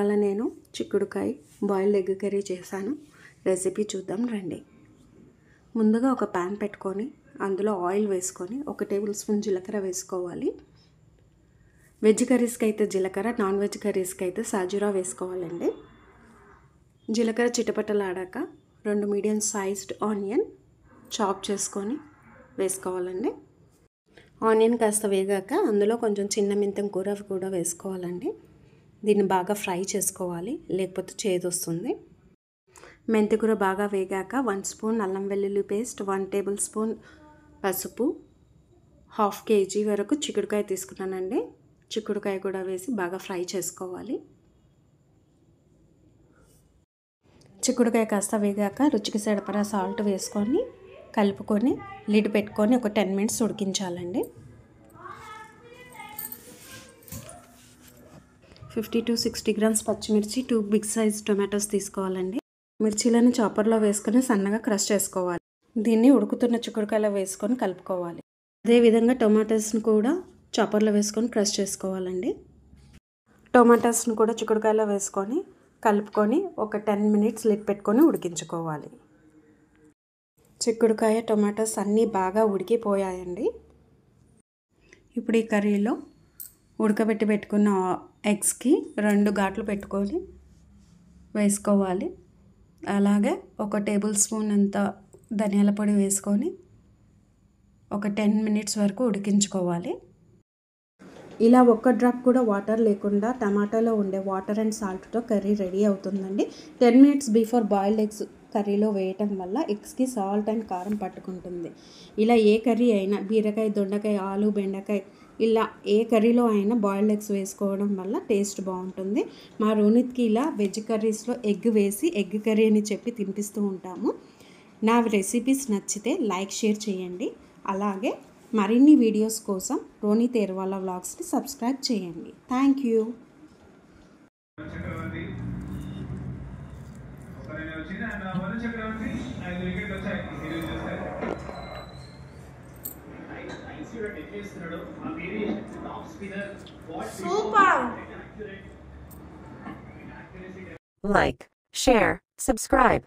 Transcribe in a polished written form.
ఇవాళ నేను చిక్కుడుకాయ బాయిల్డ్ ఎగ్ కర్రీ చేశాను. రెసిపీ చూద్దాం రండి. ముందుగా ఒక ప్యాన్ పెట్టుకొని అందులో ఆయిల్ వేసుకొని 1 టేబుల్ స్పూన్ జీలకర్ర వేసుకోవాలి. వెజ్ కర్రీస్కి అయితే జీలకర్ర, నాన్ వెజ్ కర్రీస్కి అయితే సాజీరా వేసుకోవాలండి. జీలకర్ర చిటపటలాడాక 2 మీడియం సైజ్డ్ ఆనియన్ చాప్ చేసుకొని వేసుకోవాలండి. ఆనియన్ కాస్త వేగాక అందులో కొంచెం చిన్న మెంతం కూర కూడా వేసుకోవాలండి. దీన్ని బాగా ఫ్రై చేసుకోవాలి, లేకపోతే చేదు వస్తుంది. మెంతి కూర బాగా వేగాక 1 స్పూన్ అల్లం వెల్లుల్లి పేస్ట్, 1 టేబుల్ స్పూన్ పసుపు, 1/2 kg వరకు చిక్కుడుకాయ తీసుకున్నానండి. చిక్కుడుకాయ కూడా వేసి బాగా ఫ్రై చేసుకోవాలి. చిక్కుడుకాయ కాస్త వేగాక రుచికి సరిపడా సాల్ట్ వేసుకొని కలుపుకొని లిడ్ పెట్టుకొని ఒక 10 మినిట్స్ ఉడికించాలండి. 50 to 60 గ్రామ్స్ పచ్చిమిర్చి, 2 బిగ్ సైజ్ టొమాటోస్ తీసుకోవాలండి. మిర్చీలను చాపర్లో వేసుకొని సన్నగా క్రష్ చేసుకోవాలి. దీన్ని ఉడుకుతున్న చిక్కుడుకాయలో వేసుకొని కలుపుకోవాలి. అదేవిధంగా టొమాటోస్ని కూడా చాపర్లో వేసుకొని క్రష్ చేసుకోవాలండి. టొమాటోస్ని కూడా చిక్కుడుకాయలో వేసుకొని కలుపుకొని ఒక 10 మినిట్స్ లిడ్ పెట్టుకొని ఉడికించుకోవాలి. చిక్కుడుకాయ టొమాటోస్ అన్నీ బాగా ఉడికిపోయాయండి. ఇప్పుడు ఈ కర్రీలో ఉడకబెట్టి పెట్టుకున్న ఎగ్స్కి 2 ఘాట్లు పెట్టుకొని వేసుకోవాలి. అలాగే 1 టేబుల్ స్పూన్ అంత ధనియాల పొడి వేసుకొని ఒక 10 మినిట్స్ వరకు ఉడికించుకోవాలి. ఇలా 1 డ్రాప్ కూడా వాటర్ లేకుండా టమాటాలో ఉండే వాటర్ అండ్ సాల్ట్తో కర్రీ రెడీ అవుతుందండి. 10 మినిట్స్ బిఫోర్ బాయిల్డ్ ఎగ్స్ కర్రీలో వేయటం వల్ల ఎగ్స్కి సాల్ట్ అండ్ కారం పట్టుకుంటుంది. ఇలా ఏ కర్రీ అయినా బీరకాయ, దొండకాయ, ఆలు, బెండకాయ ఇలా ఏ కర్రీలో అయినా బాయిల్డ్ ఎగ్స్ వేసుకోవడం వల్ల టేస్ట్ బాగుంటుంది. మా రోనిత్కి ఇలా వెజ్ కర్రీస్లో ఎగ్ వేసి ఎగ్ కర్రీ అని చెప్పి తినిపిస్తూ ఉంటాము. నా రెసిపీస్ నచ్చితే లైక్, షేర్ చేయండి. అలాగే మరిన్ని వీడియోస్ కోసం రోనిత్ ఏర్వాలా వ్లాగ్స్ని సబ్స్క్రైబ్ చేయండి. Thank you. Super! Like, share, subscribe.